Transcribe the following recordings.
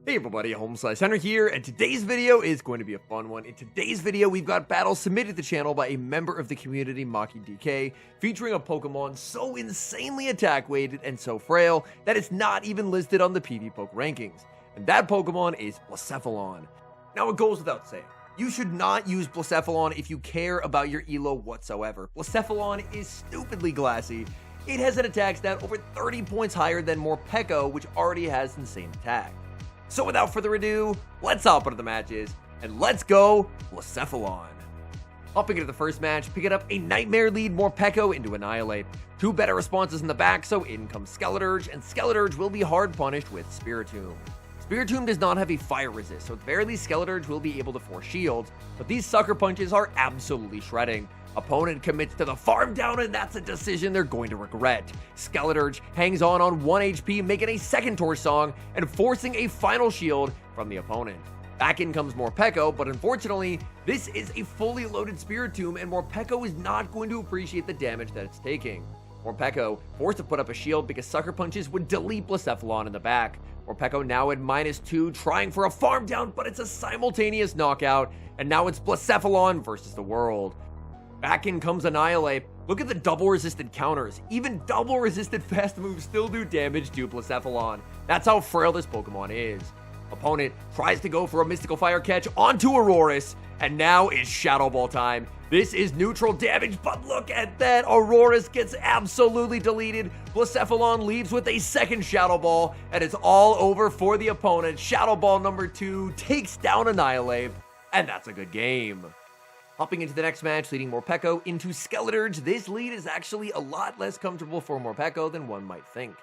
Hey everybody, HomeSliceHenry here, and today's video is going to be a fun one. In today's video, we've got battles submitted to the channel by a member of the community, MakiDK, featuring a Pokemon so insanely attack-weighted and so frail that it's not even listed on the PvPoke rankings. And that Pokemon is Blacephalon. Now it goes without saying, you should not use Blacephalon if you care about your elo whatsoever. Blacephalon is stupidly glassy. It has an attack stat over 30 points higher than Morpeko, which already has insane attack. So without further ado, let's hop into the matches, and let's go Blacephalon. Hopping into the first match, picking up a Nightmare lead Morpeko into Annihilate. Two better responses in the back, so in comes Skeleturge, and Skeleturge will be hard punished with Spiritomb. Spiritomb does not have a fire resist, so at the very least Skeleturge will be able to force shields, but these sucker punches are absolutely shredding. Opponent commits to the farm down, and that's a decision they're going to regret. Skeleturge hangs on 1 HP, making a second Torch Song and forcing a final shield from the opponent. Back in comes Morpeko, but unfortunately, this is a fully loaded Spiritomb, and Morpeko is not going to appreciate the damage that it's taking. Morpeko forced to put up a shield because Sucker Punches would delete Blacephalon in the back. Morpeko now at -2, trying for a farm down, but it's a simultaneous knockout, and now it's Blacephalon versus the world. Back in comes Annihilate. Look at the double resisted counters. Even double resisted fast moves still do damage to Blacephalon. That's how frail this Pokemon is. Opponent tries to go for a Mystical Fire catch onto Aurorus, and now it's Shadow Ball time. This is neutral damage, but look at that. Aurorus gets absolutely deleted. Blacephalon leaves with a second Shadow Ball, and it's all over for the opponent. Shadow Ball number 2 takes down Annihilate, and that's a good game. Hopping into the next match, leading Morpeko into Skeleturge. This lead is actually a lot less comfortable for Morpeko than one might think.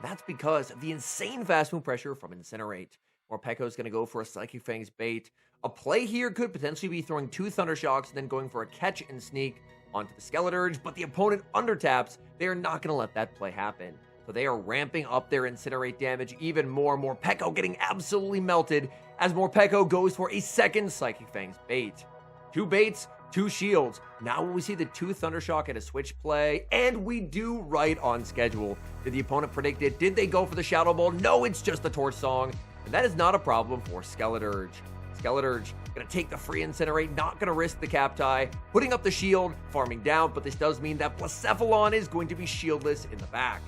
That's because of the insane fast move pressure from Incinerate. Morpeko is going to go for a Psychic Fangs bait. A play here could potentially be throwing 2 Thunder Shocks and then going for a catch and sneak onto the Skeleturge, but the opponent undertaps. They are not going to let that play happen. So they are ramping up their Incinerate damage even more. Morpeko getting absolutely melted as Morpeko goes for a second Psychic Fangs bait. 2 baits, 2 shields. Now will we see the 2 Thundershock at a switch play? And we do right on schedule. Did the opponent predict it? Did they go for the Shadow Ball? No, it's just the Torch Song. And that is not a problem for Skeleturge. Skeleturge gonna take the free Incinerate, not gonna risk the Cap Tie, putting up the shield, farming down, but this does mean that Blacephalon is going to be shieldless in the back.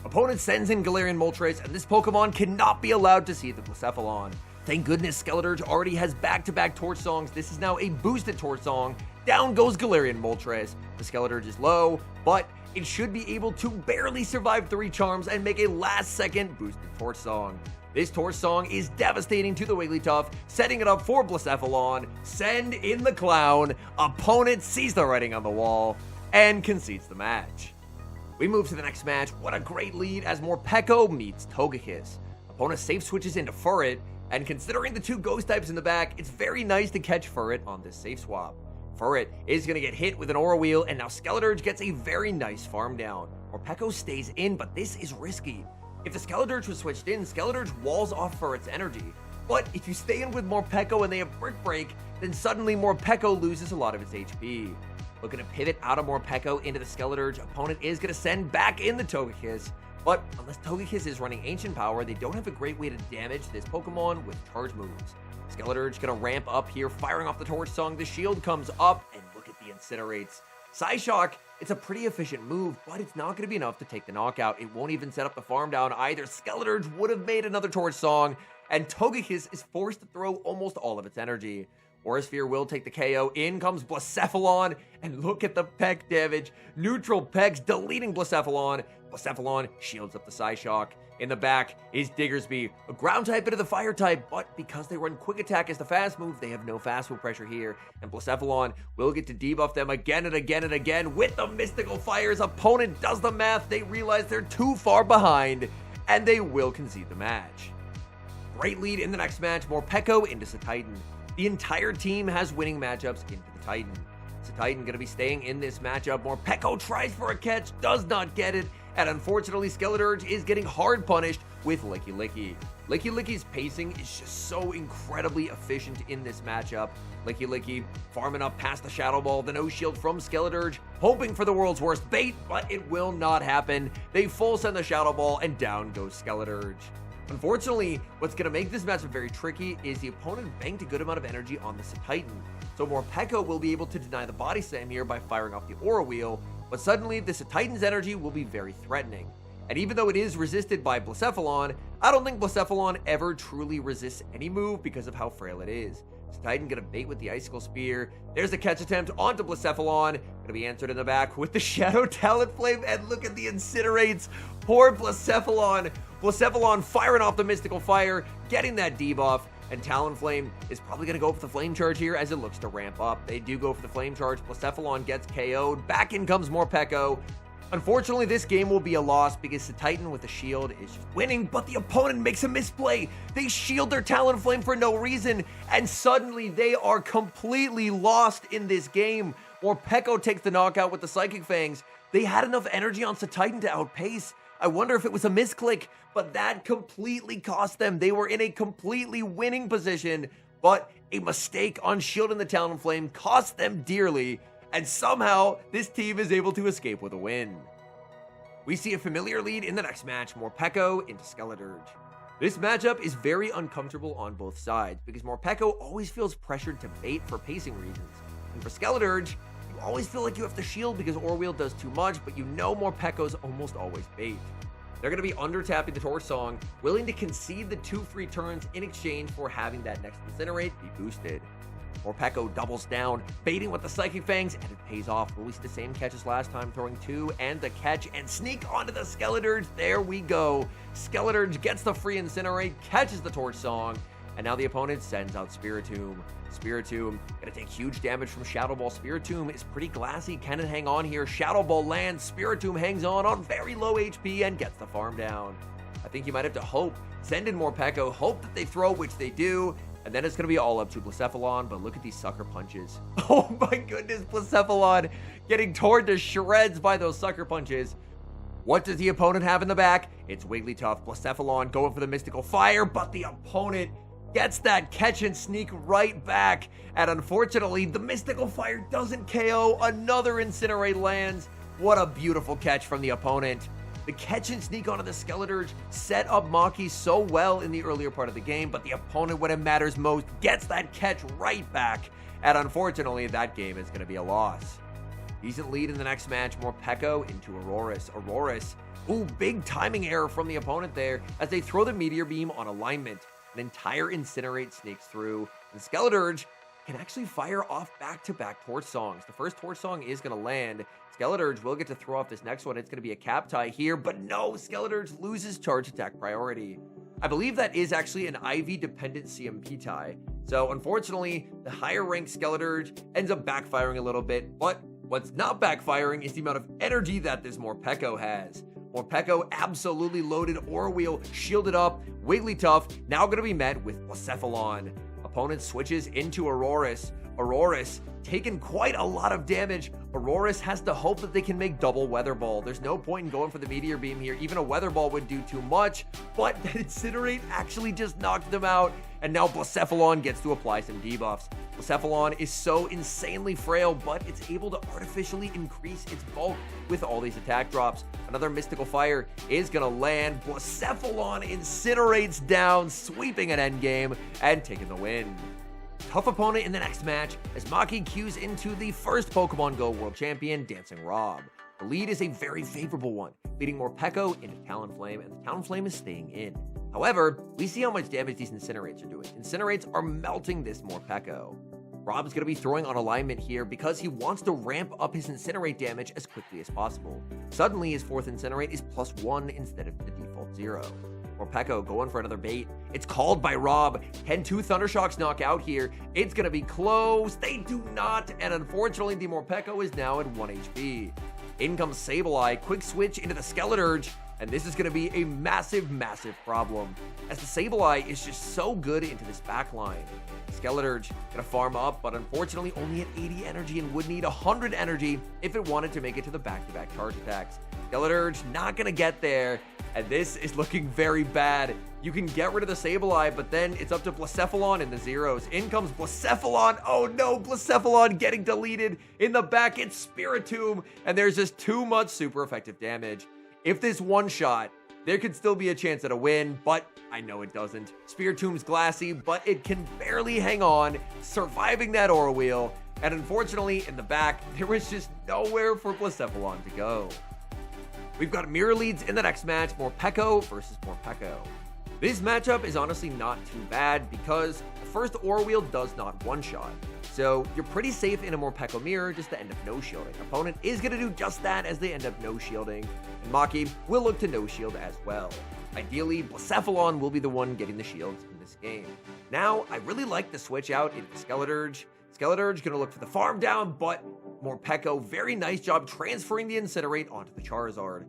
Opponent sends in Galarian Moltres, and this Pokemon cannot be allowed to see the Blacephalon. Thank goodness Skeleturge already has back-to-back Torch Songs. This is now a boosted Torch Song. Down goes Galarian Moltres. The Skeleturge is low, but it should be able to barely survive 3 charms and make a last-second boosted Torch Song. This Torch Song is devastating to the Wigglytuff, setting it up for Blacephalon. Send in the Clown. Opponent sees the writing on the wall and concedes the match. We move to the next match. What a great lead as Morpeko meets Togekiss. Opponent safe switches into Furret, and considering the 2 ghost types in the back, it's very nice to catch Furret on this safe swap. Furret is going to get hit with an Aura Wheel, and now Skeleturge gets a very nice farm down. Morpeko stays in, but this is risky. If the Skeleturge was switched in, Skeleturge walls off Furret's energy. But if you stay in with Morpeko and they have Brick Break, then suddenly Morpeko loses a lot of its HP. Looking to pivot out of Morpeko into the Skeleturge, opponent is going to send back in the Togekiss. But unless Togekiss is running Ancient Power, they don't have a great way to damage this Pokemon with charge moves. Skeleturge gonna ramp up here, firing off the Torch Song. The shield comes up, and look at the Incinerates. Psyshock, it's a pretty efficient move, but it's not gonna be enough to take the knockout. It won't even set up the farm down either. Skeleturge would have made another Torch Song, and Togekiss is forced to throw almost all of its energy. Aura Sphere will take the KO. In comes Blacephalon, and look at the Peck damage. Neutral Pecks deleting Blacephalon. Blacephalon shields up the Psyshock. In the back is Diggersby, a ground type into the fire type, but because they run Quick Attack as the fast move, they have no fast move pressure here, and Blacephalon will get to debuff them again and again and again with the Mystical Fires. Opponent does the math, they realize they're too far behind, and they will concede the match. Great lead in the next match, Morpeko into Satitan. The entire team has winning matchups into the Titan. Satitan going to be staying in this matchup. Morpeko tries for a catch, does not get it, and unfortunately Skeleturge is getting hard punished with Licky Licky. Licky Licky's pacing is just so incredibly efficient in this matchup. Licky Licky farming up past the Shadow Ball, the no shield from Skeleturge, hoping for the world's worst bait, but it will not happen. They full send the Shadow Ball, and down goes Skeleturge. Unfortunately, what's going to make this matchup very tricky is the opponent banked a good amount of energy on the Titan, so Morpeko will be able to deny the body slam here by firing off the Aura Wheel, but suddenly this Titan's energy will be very threatening. And even though it is resisted by Blacephalon, I don't think Blacephalon ever truly resists any move because of how frail it is. Titan gonna bait with the Icicle Spear. There's the catch attempt onto Blacephalon. Gonna be answered in the back with the Shadow Talonflame, and look at the Incinerates. Poor Blacephalon. Blacephalon firing off the Mystical Fire, getting that debuff, and Talonflame is probably gonna go for the Flame Charge here as it looks to ramp up. They do go for the Flame Charge. Blacephalon gets KO'd. Back in comes Morpeko. Unfortunately, this game will be a loss because the Titan with the shield is just winning, but the opponent makes a misplay. They shield their Talonflame for no reason, and suddenly they are completely lost in this game. Morpeko takes the knockout with the Psychic Fangs. They had enough energy on Titan to outpace. I wonder if it was a misclick, but that completely cost them. They were in a completely winning position, but a mistake on shielding the Talonflame cost them dearly. And somehow, this team is able to escape with a win. We see a familiar lead in the next match, Morpeko into Skeledirge. This matchup is very uncomfortable on both sides, because Morpeko always feels pressured to bait for pacing reasons. And for Skeledirge, you always feel like you have to shield because Aura Wheel does too much, but you know Morpeko's almost always bait. They're going to be under-tapping the Torch Song, willing to concede the 2 free turns in exchange for having that next Incinerate be boosted. Morpeko doubles down, baiting with the Psychic Fangs, and it pays off. Will we see the same catch as last time, throwing 2 and the catch, and sneak onto the Skeledirge? There we go. Skeledirge gets the free Incinerate, catches the Torch Song, and now the opponent sends out Spiritomb. Spiritomb gonna take huge damage from Shadow Ball. Spiritomb is pretty glassy. Can it hang on here? Shadow Ball lands. Spiritomb hangs on very low HP and gets the farm down. I think you might have to hope. Send in Morpeko, hope that they throw, which they do. And then it's going to be all up to Blacephalon, but look at these sucker punches. Oh my goodness, Blacephalon getting torn to shreds by those sucker punches. What does the opponent have in the back? It's Wigglytuff. Blacephalon going for the Mystical Fire, but the opponent gets that catch and sneak right back. And unfortunately, the Mystical Fire doesn't KO. Another Incinerate lands. What a beautiful catch from the opponent. The catch and sneak onto the Skeledirge set up Maki so well in the earlier part of the game, but the opponent, when it matters most, gets that catch right back. And unfortunately, that game is going to be a loss. Decent lead in the next match, Morpeko into Aurorus. Aurorus, ooh, big timing error from the opponent there as they throw the Meteor Beam on alignment. An entire Incinerate sneaks through, and Skeledirge can actually fire off back-to-back Torch Songs. The first Torch Song is going to land. Skeledirge will get to throw off this next one. It's going to be a cap tie here, but no, Skeledirge loses charge attack priority. I believe that is actually an IV-dependent CMP tie. So unfortunately, the higher ranked Skeledirge ends up backfiring a little bit, but what's not backfiring is the amount of energy that this Morpeko has. Morpeko absolutely loaded, Aura Wheel shielded up, Wigglytuff now going to be met with Blacephalon. Opponent switches into Aurorus. Aurorus taking quite a lot of damage. Aurorus has to hope that they can make double Weather Ball. There's no point in going for the Meteor Beam here. Even a Weather Ball would do too much, but Incinerate actually just knocked them out, and now Blacephalon gets to apply some debuffs. Blacephalon is so insanely frail, but it's able to artificially increase its bulk with all these attack drops. Another Mystical Fire is going to land. Blacephalon incinerates down, sweeping an endgame and taking the win. Tough opponent in the next match as Maki cues into the first Pokemon Go World Champion, Dancing Rob. The lead is a very favorable one, leading Morpeko into Talonflame, and the Talonflame is staying in. However, we see how much damage these Incinerates are doing. Incinerates are melting this Morpeko. Rob's going to be throwing on alignment here because he wants to ramp up his Incinerate damage as quickly as possible. Suddenly, his fourth Incinerate is +1 instead of the default 0. Morpeko going for another bait. It's called by Rob. Can 2 Thundershocks knock out here? It's going to be close. They do not. And unfortunately, the Morpeko is now at 1 HP. In comes Sableye. Quick switch into the Skeledirge. And this is going to be a massive, massive problem, as the Sableye is just so good into this backline. Skeledirge going to farm up, but unfortunately only at 80 energy and would need 100 energy if it wanted to make it to the back-to-back charge attacks. Skeledirge not going to get there, and this is looking very bad. You can get rid of the Sableye, but then it's up to Blacephalon in the zeros. In comes Blacephalon. Oh no, Blacephalon getting deleted. In the back, it's Spiritomb, and there's just too much super effective damage. If this one-shot There could still be a chance at a win, but I know it doesn't. Spiritom's glassy, but it can barely hang on, surviving that Aura Wheel. And unfortunately, in the back, there was just nowhere for Blacephalon to go. We've got mirror leads in the next match, Morpeko versus Morpeko. This matchup is honestly not too bad because the first Aura Wheel does not one-shot. So you're pretty safe in a Morpeko mirror just to end up no-shielding. Opponent is going to do just that as they end up no-shielding, and Maki will look to no-shield as well. Ideally, Blacephalon will be the one getting the shields in this game. Now, I really like the switch out into Skeleturge. Skeleturge going to look for the farm down, but Morpeko, very nice job transferring the Incinerate onto the Charizard.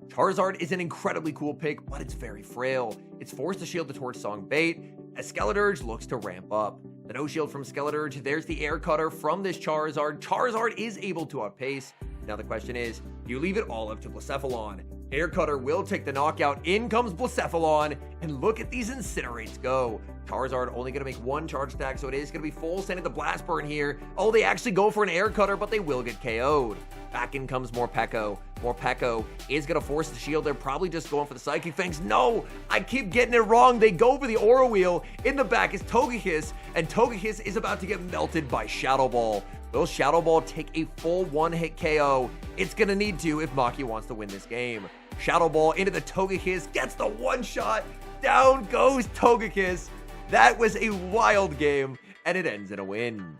Charizard is an incredibly cool pick, but it's very frail. It's forced to shield the Torch Song bait as Skeleturge looks to ramp up. The no shield from Skeleturge, there's the air cutter from this Charizard. Charizard is able to outpace. Now the question is, do you leave it all up to Blacephalon? Air cutter will take the knockout. In comes Blacephalon, and look at these Incinerates go. Charizard only going to make one charge attack, so it is going to be full sending the Blast Burn here. Oh, they actually go for an air cutter, but they will get KO'd. Back in comes Morpeko. Morpeko is going to force the shield. They're probably just going for the Psychic Fangs. No, I keep getting it wrong. They go for the Aura Wheel. In the back is Togekiss, and Togekiss is about to get melted by Shadow Ball. Will Shadow Ball take a full one-hit KO? It's going to need to if Maki wants to win this game. Shadow Ball into the Togekiss, gets the one-shot. Down goes Togekiss. That was a wild game, and it ends in a win.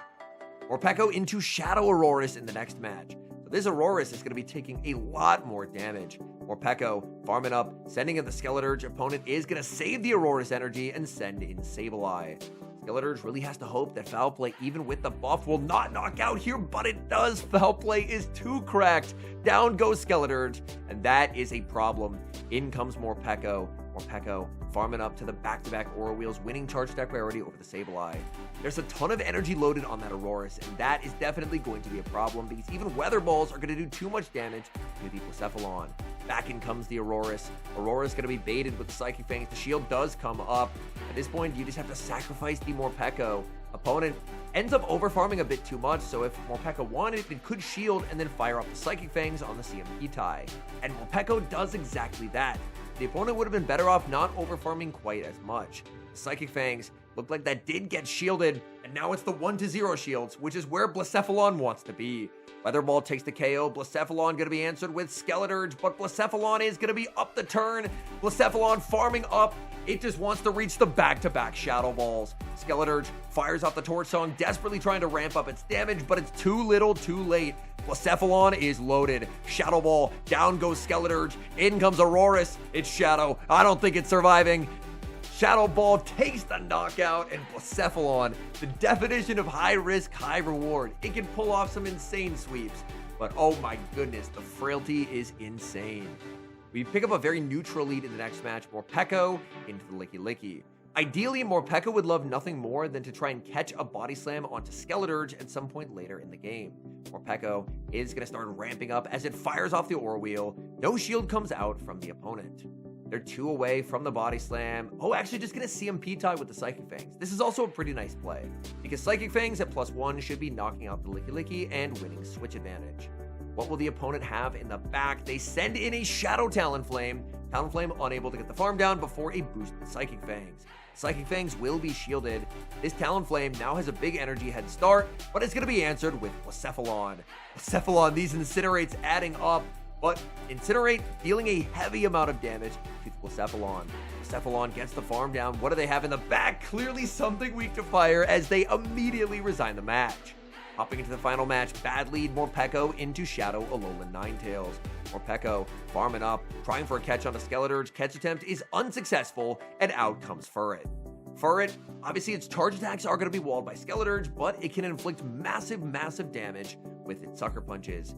Morpeko into Shadow Aurorus in the next match. So this Aurorus is going to be taking a lot more damage. Morpeko farming up, sending in the Skeleturge. Opponent is going to save the Aurorus energy and send in Sableye. Skeleturge really has to hope that Foul Play, even with the buff, will not knock out here, but it does. Foul Play is too cracked. Down goes Skeleturge, and that is a problem. In comes Morpeko. Morpeko farming up to the back-to-back Aura Wheels, winning charge attack priority over the Sableye. There's a ton of energy loaded on that Aurorus, and that is definitely going to be a problem because even Weather Balls are going to do too much damage to the Blacephalon. Back in comes the Aurorus. Aurorus going to be baited with the Psychic Fangs. The shield does come up. At this point, you just have to sacrifice the Morpeko. Opponent ends up over-farming a bit too much, so if Morpeko wanted, it could shield and then fire off the Psychic Fangs on the CMP tie. And Morpeko does exactly that. The opponent would have been better off not over-farming quite as much. The Psychic Fangs looked like that did get shielded, and now it's the 1-0 shields, which is where Blacephalon wants to be. Weather Ball takes the KO. Blacephalon going to be answered with Skeleturge, but Blacephalon is going to be up the turn. Blacephalon farming up. It just wants to reach the back-to-back Shadow Balls. Skeleturge fires off the Torch Song, desperately trying to ramp up its damage, but it's too little, too late. Blacephalon is loaded. Shadow Ball, down goes Skeleturge. In comes Aurorus. It's Shadow. I don't think it's surviving. Shadow Ball takes the knockout, and Blacephalon, the definition of high risk, high reward. It can pull off some insane sweeps, but oh my goodness, the frailty is insane. We pick up a very neutral lead in the next match, Morpeko into the Licky Licky. Ideally, Morpeko would love nothing more than to try and catch a Body Slam onto Skeleturge at some point later in the game. Morpeko is going to start ramping up as it fires off the Aura Wheel. No shield comes out from the opponent. They're 2 away from the Body Slam. Oh, actually just going to CMP tie with the Psychic Fangs. This is also a pretty nice play, because Psychic Fangs at +1 should be knocking out the Licky Licky and winning switch advantage. What will the opponent have in the back? They send in a Shadow Talonflame. Talonflame unable to get the farm down before a boosted Psychic Fangs. Psychic Fangs will be shielded. This Talonflame now has a big energy head start, but it's going to be answered with Blacephalon. Blacephalon, these Incinerates adding up, but Incinerate dealing a heavy amount of damage to Blacephalon. Blacephalon gets the farm down. What do they have in the back? Clearly something weak to fire as they immediately resign the match. Hopping into the final match, bad lead, Morpeko into Shadow Alolan Ninetales. Morpeko farming up, trying for a catch on a Skeleturge. Catch attempt is unsuccessful, and out comes Furret. Furret, obviously its charge attacks are going to be walled by Skeleturge, but it can inflict massive, massive damage with its Sucker Punches.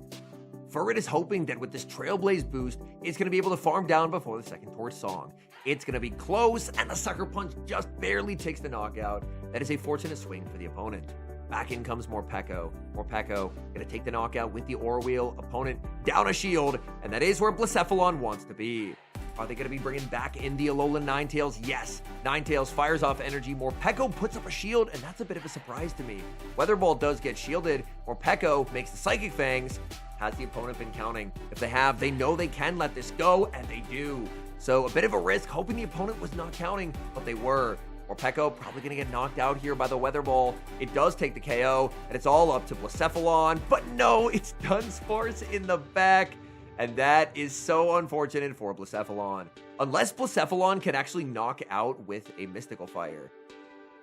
Furret is hoping that with this Trailblaze boost, it's going to be able to farm down before the second Torch Song. It's going to be close, and the Sucker Punch just barely takes the knockout. That is a fortunate swing for the opponent. Back in comes Morpeko. Morpeko going to take the knockout with the Aura Wheel. Opponent down a shield, and that is where Blacephalon wants to be. Are they going to be bringing back in the Alolan Ninetales? Yes. Ninetales fires off energy. Morpeko puts up a shield, and that's a bit of a surprise to me. Weather Ball does get shielded. Morpeko makes the Psychic Fangs. Has the opponent been counting? If they have, they know they can let this go, and they do. So a bit of a risk, hoping the opponent was not counting, but they were. Morpeko probably going to get knocked out here by the Weather Ball. It does take the KO, and it's all up to Blacephalon. But no, it's Dunsparce in the back. And that is so unfortunate for Blacephalon. Unless Blacephalon can actually knock out with a Mystical Fire.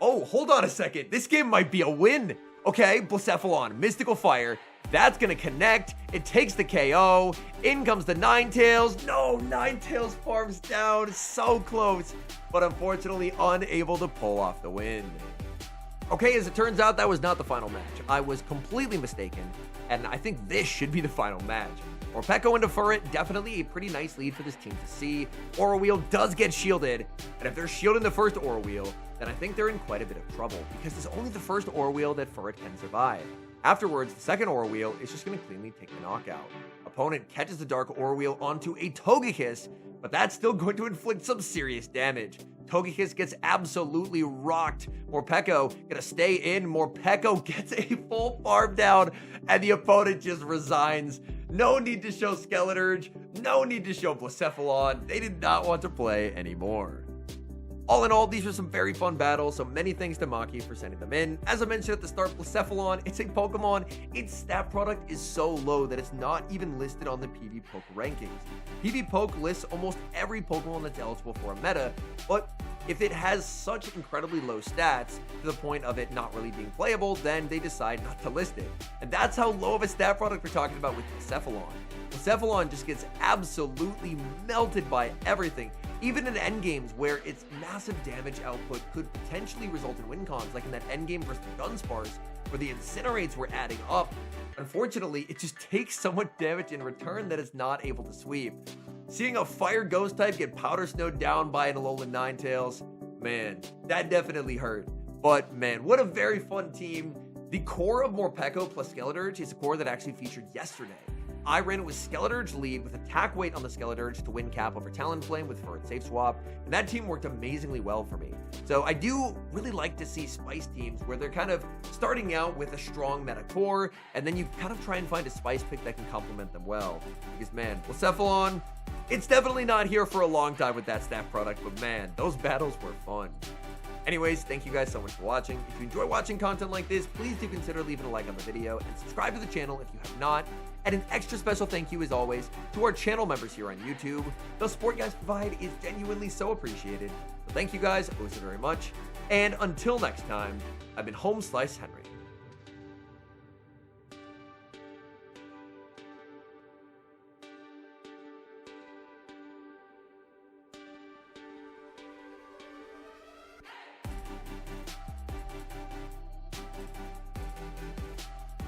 Oh, hold on a second. This game might be a win. Okay, Blacephalon, Mystical Fire. That's going to connect. It takes the KO. In comes the Ninetales. No, Ninetales farms down. So close. But unfortunately unable to pull off the win. Okay, as it turns out, that was not the final match. I was completely mistaken. And I think this should be the final match. Morpeko into Furret, definitely a pretty nice lead for this team to see. Aura Wheel does get shielded. And if they're shielding the first Aura Wheel, then I think they're in quite a bit of trouble. Because it's only the first Aura Wheel that Furret can survive. Afterwards, the second Aura Wheel is just going to cleanly take the knockout. Opponent catches the Dark Aura Wheel onto a Togekiss, but that's still going to inflict some serious damage. Togekiss gets absolutely rocked. Morpeko gonna stay in. Morpeko gets a full farm down, and the opponent just resigns. No need to show Skeleturge. No need to show Blacephalon. They did not want to play anymore. All in all, these were some very fun battles, so many thanks to Maki for sending them in. As I mentioned at the start, Blacephalon, it's a Pokemon. Its stat product is so low that it's not even listed on the PvPoke rankings. PvPoke lists almost every Pokemon that's eligible for a meta, but if it has such incredibly low stats to the point of it not really being playable, then they decide not to list it. And that's how low of a stat product we're talking about with Blacephalon. Blacephalon just gets absolutely melted by everything. Even in endgames where its massive damage output could potentially result in win cons, like in that endgame versus Dunsparce, where the Incinerates were adding up, unfortunately, it just takes so much damage in return that it's not able to sweep. Seeing a Fire Ghost type get Powder Snowed down by an Alolan Ninetales, man, that definitely hurt. But man, what a very fun team. The core of Morpeko plus Skeleturge is a core that actually featured yesterday. I ran it with Skeleturge lead with attack weight on the Skeleturge to win cap over Talonflame with Furret Safe Swap, and that team worked amazingly well for me. So I do really like to see Spice teams where they're kind of starting out with a strong meta core, and then you kind of try and find a Spice pick that can complement them well. Because man, Blacephalon, it's definitely not here for a long time with that stat product, but man, those battles were fun. Anyways, thank you guys so much for watching. If you enjoy watching content like this, please do consider leaving a like on the video and subscribe to the channel if you have not. And an extra special thank you, as always, to our channel members here on YouTube. The support you guys provide is genuinely so appreciated. So thank you guys, always very much. And until next time, I've been HomeSliceHenry.